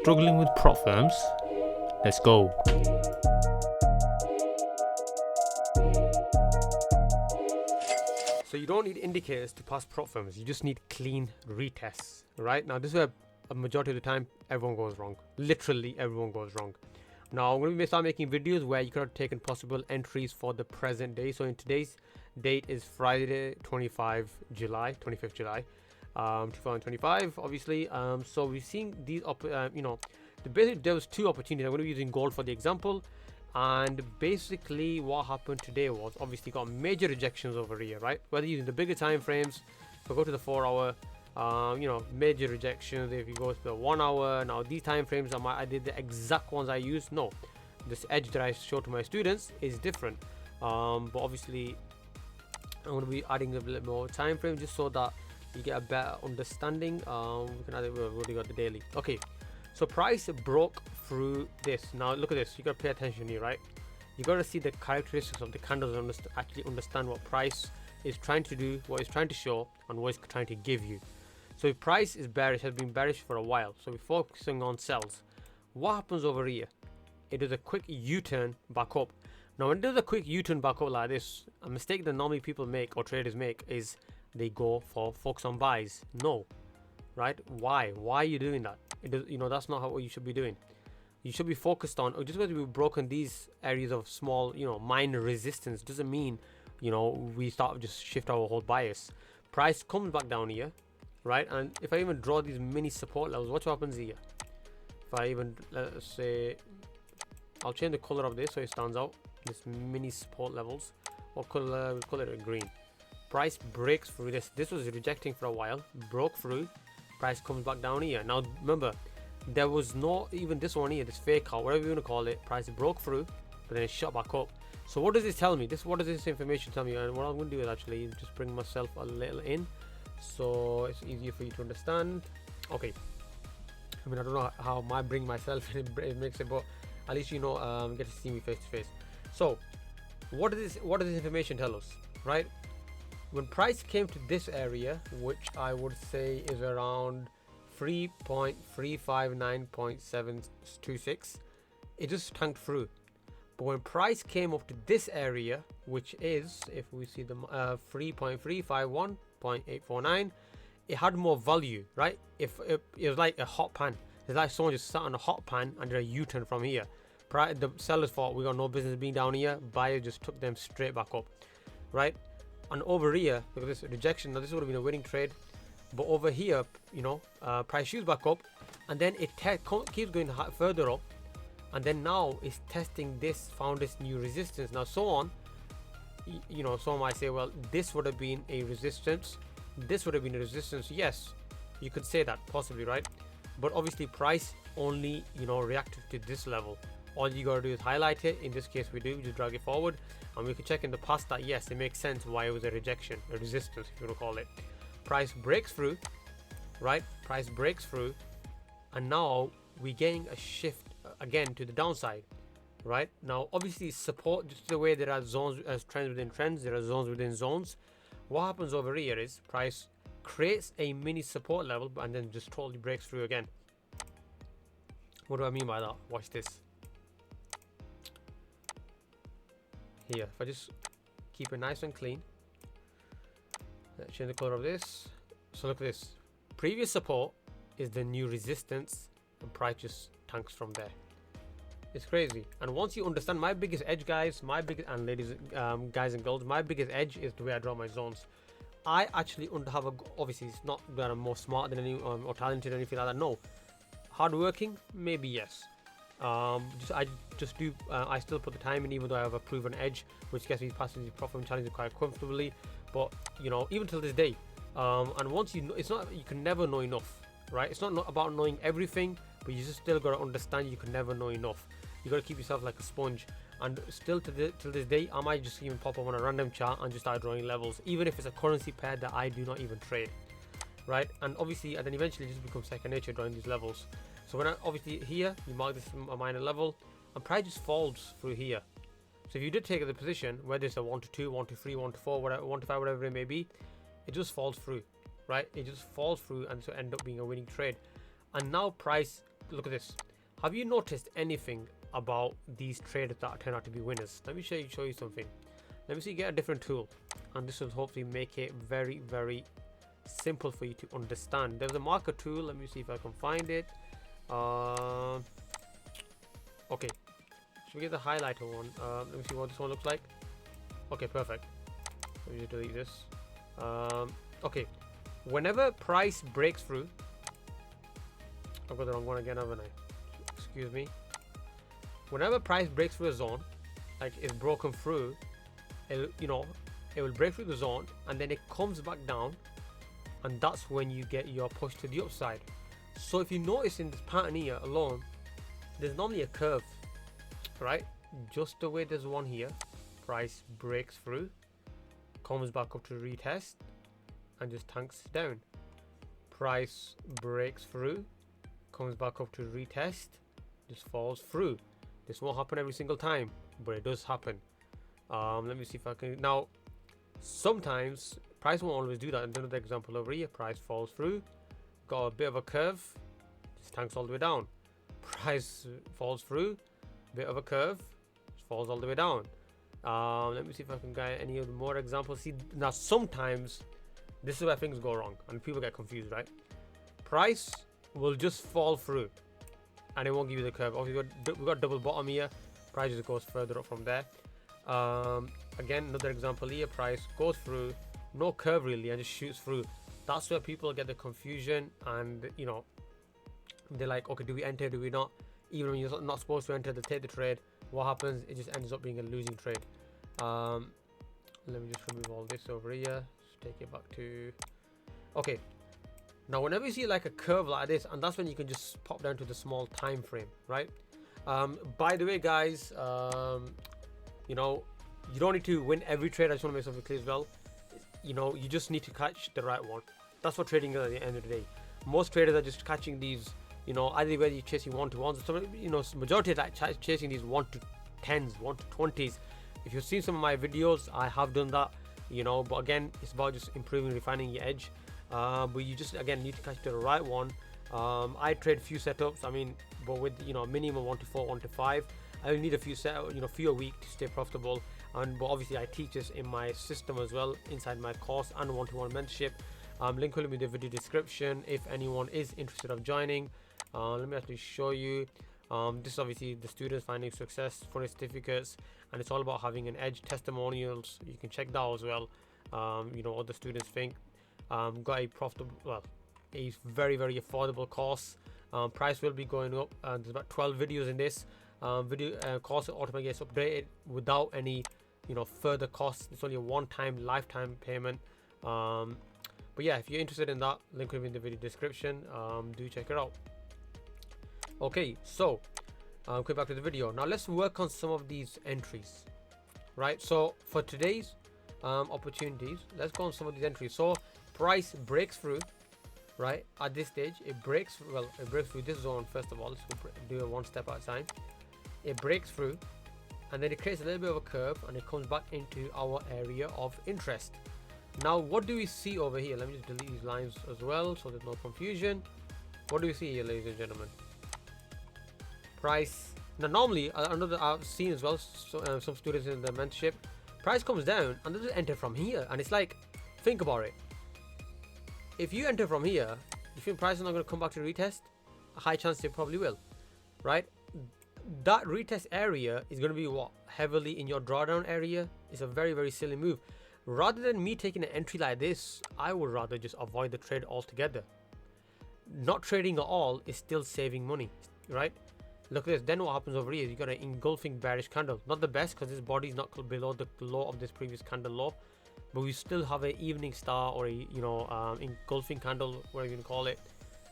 Struggling with Propfirms? Let's go. So you don't need indicators to pass Propfirms, you just need clean retests, right? Now this is where a majority of the time everyone goes wrong. Literally everyone goes wrong. Now I'm going to start making videos where you could have taken possible entries for the present day. So in today's date is Friday 25th July 2025 obviously. So we're seeing these there was two opportunities. I'm going to be using gold for the example, and basically what happened today was obviously got major rejections over here, right? Whether using the bigger time frames, if I go to the 4 hour, major rejections. If you go to the 1 hour, now these time frames I did the exact ones I used. No, this edge that I show to my students is different, but obviously I'm going to be adding a bit more time frame just so that you get a better understanding. We can add it. We've already got the daily. Okay, so price broke through this. Now look at this, you got to pay attention here, right? You got to see the characteristics of the candles and actually understand what price is trying to do, what it's trying to show, and what it's trying to give you. So if price is bearish, has been bearish for a while, so we're focusing on sells. What happens over here? It does a quick U-turn back up. Now when it does a quick U-turn back up like this, a mistake that normally people make or traders make is they go for focus on buys. No, right? Why are you doing that? That's not what you should be doing. You should be focused on, just because we've broken these areas of small, minor resistance doesn't mean we start just shift our whole bias. Price comes back down here, right? And if I even draw these mini support levels, watch what happens here. If I even, let's say, I'll change the color of this so it stands out. This mini support levels, what color? We'll call it green. Price breaks through this. This was rejecting for a while, broke through. Price comes back down here. Now remember, there was no even this one here, this fake out, whatever you want to call it. Price broke through, but then it shot back up. So what does this tell me? What does this information tell me? And what I'm going to do is actually just bring myself a little in, so it's easier for you to understand. Okay. I mean, I don't know how I bring myself in, it makes it, but at least get to see me face to face. So what does this information tell us, right? When price came to this area, which I would say is around 3.359.726, it just tanked through. But when price came up to this area, which is, if we see the 3.351.849, it had more value, right? If it was like a hot pan, it's like someone just sat on a hot pan and did a U-turn from here. The sellers thought we got no business being down here. Buyer just took them straight back up, right? And over here, look at this rejection. Now this would have been a winning trade, but over here, price shoots back up, and then it keeps going further up, and then now it's testing this, found this new resistance. Now someone might say, well, this would have been a resistance, this would have been a resistance. Yes, you could say that possibly, right? But obviously price only reacted to this level. All you gotta do is highlight it. In this case we just drag it forward, and we can check in the past that yes, it makes sense why it was a rejection, a resistance if you want to call it. Price breaks through, right? Price breaks through, and now we're getting a shift again to the downside, right? Now obviously support, just the way there are zones as trends within trends, there are zones within zones. What happens over here is price creates a mini support level and then just totally breaks through again. What do I mean by that? Watch this. Here, if I just keep it nice and clean, let's change the color of this. So look at this. Previous support is the new resistance, and price just tanks from there. It's crazy. And once you understand, my biggest edge, guys, and ladies, guys and girls, my biggest edge is the way I draw my zones. I actually have obviously it's not that I'm more smart than any or talented or anything like that. No, hardworking, maybe yes. I still put the time in, even though I have a proven edge, which gets me past these Propfirm challenges quite comfortably. But even till this day, and once you can never know enough, right? It's not about knowing everything, but you just still gotta understand you can never know enough. You gotta keep yourself like a sponge. And still till this day, I might just even pop up on a random chart and just start drawing levels, even if it's a currency pair that I do not even trade, right? And obviously, and then eventually just becomes second nature drawing these levels. So when obviously here you mark this a minor level, and price just falls through here. So if you did take the position, whether it's a 1 to 2, 1 to 3, 1 to 4, whatever, 1 to 5, whatever it may be, it just falls through, right? It just falls through, and so end up being a winning trade. And now price look at this. Have you noticed anything about these traders that turn out to be winners? Let me show you something. Let me see, get a different tool, and this will hopefully make it very, very simple for you to understand. There's a marker tool. Let me see if I can find it. Okay, should we get the highlighter one? Let me see what this one looks like. Okay, perfect. Let me just delete this. Okay, whenever price breaks through, I've got the wrong one again, haven't I? Excuse me. Whenever price breaks through a zone, like it's broken through, it will break through the zone, and then it comes back down, and that's when you get your push to the upside. So if you notice in this pattern here alone, there's normally a curve, right? Just the way there's one here. Price breaks through, comes back up to retest, and just tanks down. Price breaks through, comes back up to retest, just falls through. This won't happen every single time, but it does happen. Let me see if I can. Now, sometimes price won't always do that. And another example over here, price falls through, got a bit of a curve, just tanks all the way down. Price falls through, bit of a curve, just falls all the way down. Let me see if I can get any other more examples. See, now sometimes this is where things go wrong and people get confused, right? Price will just fall through and it won't give you the curve. Obviously, we've got double bottom here. Price just goes further up from there. Again, another example here. Price goes through, no curve really, and just shoots through. That's where people get the confusion, and they're like, okay, do we enter, do we not? Even when you're not supposed to enter, they take the trade. What happens? It just ends up being a losing trade. Let me just remove all this over here. Just take it back to... Okay. Now, whenever you see like a curve like this, and that's when you can just pop down to the small time frame, right? By the way, guys, you don't need to win every trade. I just want to make something clear as well. You just need to catch the right one. That's what trading is at the end of the day. Most traders are just catching these, either whether you're chasing 1-to-1s, majority of that chasing these 1-to-10s, 1-to-20s. If you've seen some of my videos, I have done that, but again, it's about just improving, refining your edge. But you just, again, need to catch the right one. I trade few setups, but with, minimum 1-to-4, 1-to-5. I only need a few few a week to stay profitable. But obviously I teach this in my system as well, inside my course and one-to-one mentorship. Link will be in the video description if anyone is interested of joining. Let me actually show you. This is obviously the students finding success for certificates, and it's all about having an edge. Testimonials, you can check that out as well. What the students think. Got a profitable, a very, very affordable course. Price will be going up, and there's about 12 videos in this course. Automatically gets updated without any further costs. It's only a one-time lifetime payment. But yeah, if you're interested in that, link will be in the video description. Do check it out. Okay, so going back to the video. Now let's work on some of these entries, right? So for today's opportunities, let's go on some of these entries. So price breaks through, right? At this stage, it breaks through this zone. First of all, let's do a one step at a time. It breaks through, and then it creates a little bit of a curve, and it comes back into our area of interest. Now, what do we see over here? Let me just delete these lines as well, so there's no confusion. What do we see here, ladies and gentlemen? Price. Now, normally, I've seen as well, so, some students in the mentorship, price comes down, and they just enter from here, and it's like, think about it. If you enter from here, you think price is not going to come back to retest? A high chance it probably will, right? That retest area is going to be heavily in your drawdown area. It's a very, very silly move. Rather than me taking an entry like this, I would rather just avoid the trade altogether. Not trading at all is still saving money, right? Look at this. Then what happens over here is you got an engulfing bearish candle. Not the best, because this body is not below the low of this previous candle low, but we still have an evening star or a engulfing candle, whatever you can call it.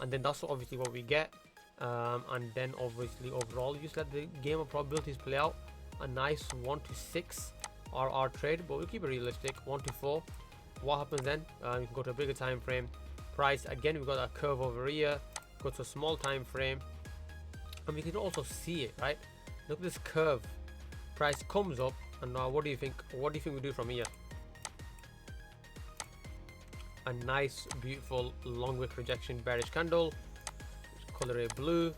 And then that's obviously what we get. And then obviously overall, you just let the game of probabilities play out. A nice 1-to-6 RR trade, but we'll keep it realistic. 1-to-4. What happens then? You can go to a bigger time frame. Price again, we've got a curve over here. Go to a small time frame, and we can also see it, right? Look at this curve. Price comes up, and now what do you think? What do you think we do from here? A nice, beautiful long wick rejection bearish candle. Color it blue.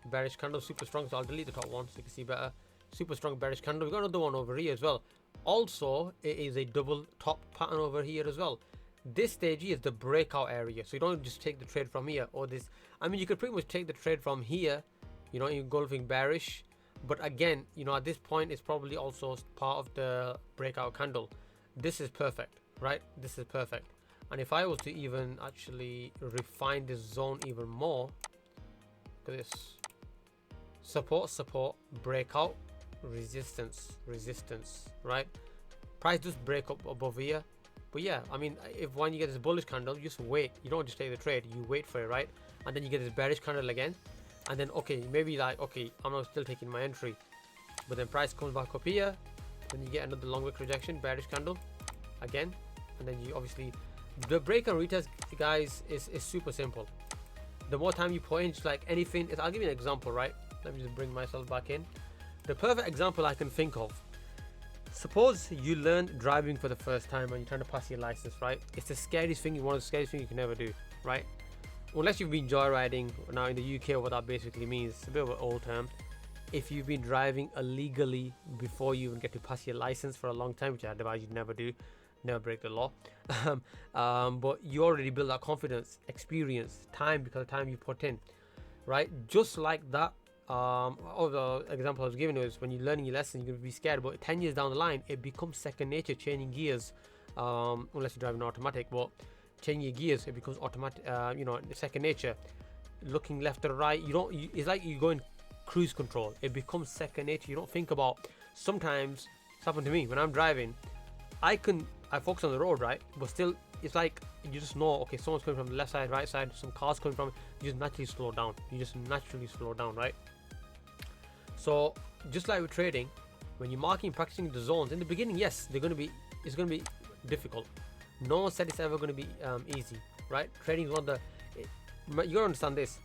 bearish candle, super strong. So I'll delete the top one so you can see better. Super strong bearish candle. We got another one over here as well. Also, it is a double top pattern over here as well. This stage here is the breakout area, so you don't just take the trade from here or this. I mean, you could pretty much take the trade from here, you know, engulfing bearish, but again, you know, at this point it's probably also part of the breakout candle. This is perfect, right? This is perfect. And if I was to even actually refine this zone even more, look at this: support, support, breakout, resistance, resistance, right? Price does break up above here, but yeah, I mean, if when you get this bullish candle, you just wait. You don't just take the trade, you wait for it, right? And then you get this bearish candle again, and then okay, maybe like, okay, I'm not still taking my entry, but then price comes back up here, then you get another long wick rejection, bearish candle again, and then you obviously, the break and retest, guys, is super simple. The more time you put in, just like anything, I'll give you an example, right? Let me just bring myself back in. The perfect example I can think of: suppose you learned driving for the first time and you're trying to pass your license, right? It's the scariest thing, one of the scariest things you can ever do, right? Unless you've been joyriding. Now in the UK, what that basically means, it's a bit of an old term. If you've been driving illegally before you even get to pass your license for a long time, which I advise you never do, never break the law, but you already build that confidence, experience, time, because of the time you put in, right? Just like that. The example I was giving is when you're learning your lesson, you're going to be scared, but 10 years down the line, it becomes second nature, changing gears, unless you're driving automatic, but changing your gears, it becomes automatic, you know, second nature. Looking left or right, it's like you go in cruise control. It becomes second nature. You don't think about, sometimes it's happened to me when I'm driving, I focus on the road, right? But still, it's like you just know, okay, someone's coming from the left side, right side, some cars coming from, you just naturally slow down. You just naturally slow down, right? So just like with trading, when you're marking, practicing the zones in the beginning, yes, it's going to be difficult. No one said it's ever going to be easy, right? Trading is one of the, you gotta understand this: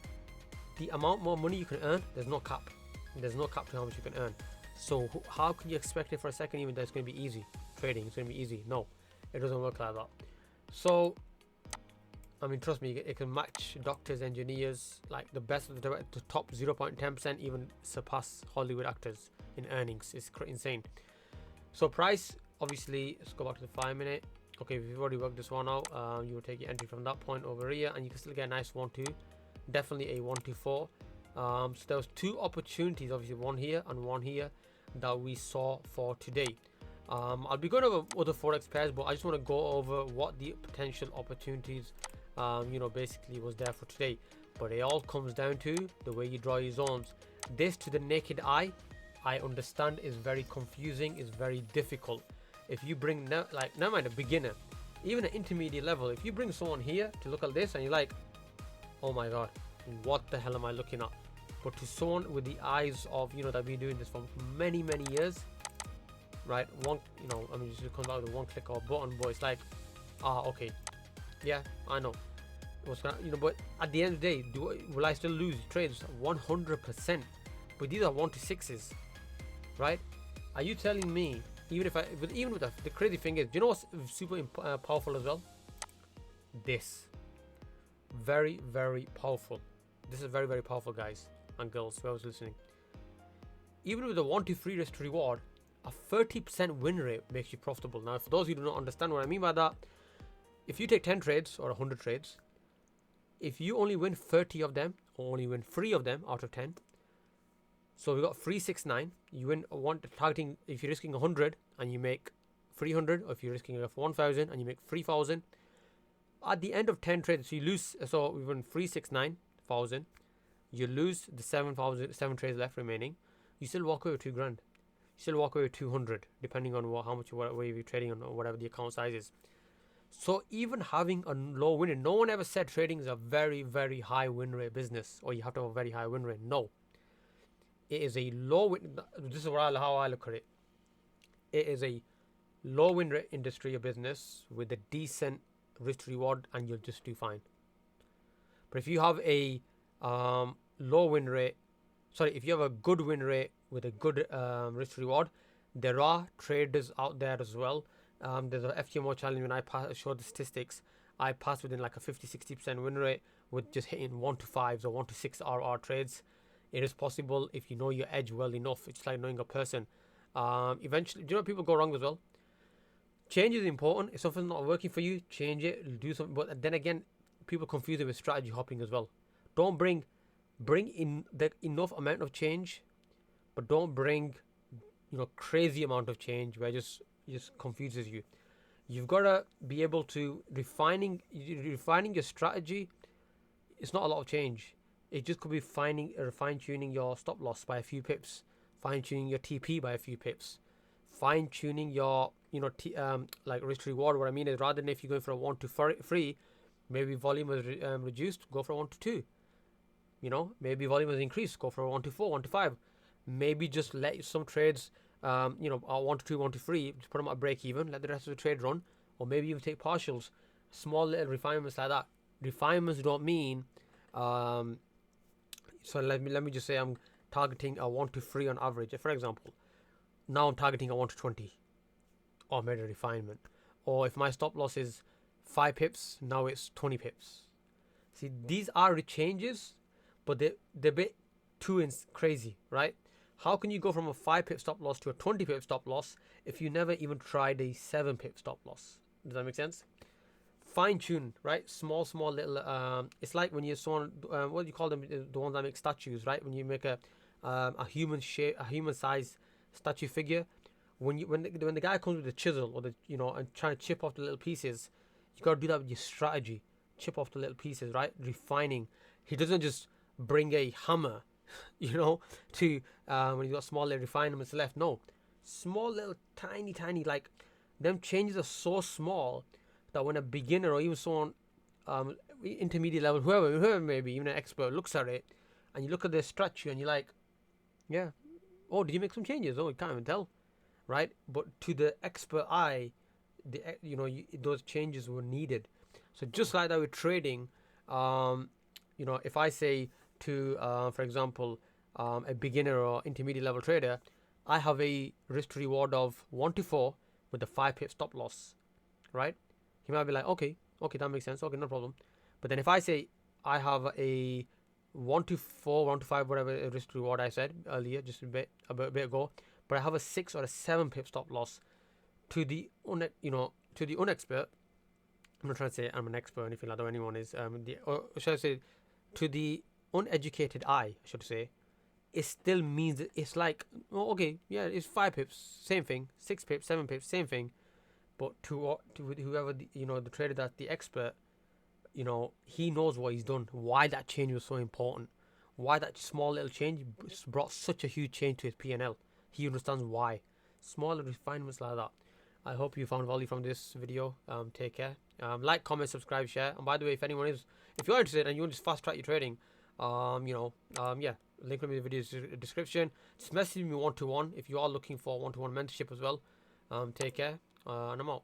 the amount more money you can earn, there's no cap. There's no cap to how much you can earn. So how can you expect it for a second even that it's going to be easy? Trading is going to be easy. No, it doesn't work like that. So I mean, trust me, it can match doctors, engineers, like the best of the top 0.10%, even surpass Hollywood actors in earnings. It's insane. So price, obviously, let's go back to the 5 minute. Okay, if you've already worked this one out, you will take your entry from that point over here, and you can still get a nice 1-2, definitely a 1-4. So there was two opportunities, obviously one here and one here, that we saw for today. I'll be going over other Forex pairs, but I just want to go over what the potential opportunities, you know, basically was there for today. But it all comes down to the way you draw your zones. This, to the naked eye, I understand is very confusing, is very difficult. If you bring, never mind a beginner, even an intermediate level, if you bring someone here to look at this and you're like, oh my god, what the hell am I looking at? But to someone with the eyes of, you know, that been doing this for many years, right? One, you know, I mean, it just comes out with one click or button, but it's like, okay, yeah, I know what's gonna, you know. But at the end of the day, will I still lose trades? 100%. But these are 1-6s, right? Are you telling me, even with the crazy thing is, do you know what's super powerful as well? This, very powerful. This is very powerful, guys and girls, whoever's listening. Even with a 1-3 risk to reward, a 30% win rate makes you profitable. Now, for those who do not understand what I mean by that, if you take 10 trades or 100 trades, if you only win 30 of them, or only win 3 of them out of 10, so we got 369. You win one targeting. If you're risking 100 and you make 300, or if you're risking 1,000 and you make 3,000, at the end of 10 trades, so you lose. So we win 369,000. You lose the 7 trades left remaining. You still walk away with 2 grand. You still walk away with 200, depending on how much way you're trading on, or whatever the account size is. So even having a low win rate, no one ever said trading is a very high win rate business, or you have to have a very high win rate. No, it is a low win. This is how I look at it. It is a low win rate industry or business with a decent risk to reward, and you'll just do fine. But if you have a low win rate, if you have a good win rate with a good risk to reward, there are traders out there as well. There's a FTMO challenge. When I showed the statistics, I passed within like a 50-60% win rate with just hitting 1-5s or 1-6 RR trades. It is possible if you know your edge well enough. It's like knowing a person. Eventually, do you know what people go wrong as well? Change is important. If something's not working for you, change it, do something. But then again, people confuse it with strategy hopping as well. Don't bring in the enough amount of change, but don't bring crazy amount of change where it just confuses you. You've got to be able to refining your strategy. It's not a lot of change. It just could be fine tuning your stop loss by a few pips, fine tuning your TP by a few pips, fine tuning your like risk to reward. What I mean is, rather than if you're going for a 1 to 3, maybe volume is reduced, go for a 1 to 2. Maybe volume is increased, go for a 1 to 4, 1 to 5. Maybe just let some trades, 1 to 2, 1 to 3, just put them at break even, let the rest of the trade run, or maybe even take partials, small little refinements like that. Refinements don't mean, so let me just say I'm targeting a 1 to 3 on average. For example, now I'm targeting a 1 to 20, or made a refinement. Or if my stop loss is 5 pips, now it's 20 pips. See, these are changes, but they're a bit too crazy, right? How can you go from a 5 pip stop loss to a 20 pip stop loss if you never even tried a 7 pip stop loss? Does that make sense? Fine tune, right? Small little. It's like when you someone, what do you call them? The ones that make statues, right? When you make a human shape, a human size statue figure, when the guy comes with the chisel or and trying to chip off the little pieces, you gotta do that with your strategy. Chip off the little pieces, right? Refining. He doesn't just bring a hammer, to when you got small little refinements left. No, small little tiny like them changes are so small that when a beginner or even someone intermediate level, whoever maybe even an expert looks at it, and you look at their strategy and you're like, yeah, oh, did you make some changes? Oh, you can't even tell, right? But to the expert eye, those changes were needed. So just like that with trading, if I say to, for example, a beginner or intermediate level trader, I have a risk to reward of 1 to 4 with a 5 pip stop loss, right? He might be like, okay, that makes sense. Okay, no problem. But then if I say I have a 1 to 4, 1 to 5, whatever risk to reward I said earlier, just a bit ago, but I have a 6 or a 7 pip stop loss, to the unexpert. I'm not trying to say I'm an expert or anything like that. Anyone is. Or should I say, to the uneducated eye, I should say, it still means that it's like, oh, okay, yeah, it's 5 pips, same thing. 6 pips, 7 pips, same thing. But to whoever the trader that's the expert, he knows what he's done. Why that change was so important. Why that small little change brought such a huge change to his P&L. He understands why. Small little refinements like that. I hope you found value from this video. Take care. Like, comment, subscribe, share. And by the way, if you're interested and you want to fast track your trading, yeah, link in the video description. Just message me 1-to-1 if you are looking for 1-to-1 mentorship as well. Take care, and I'm out.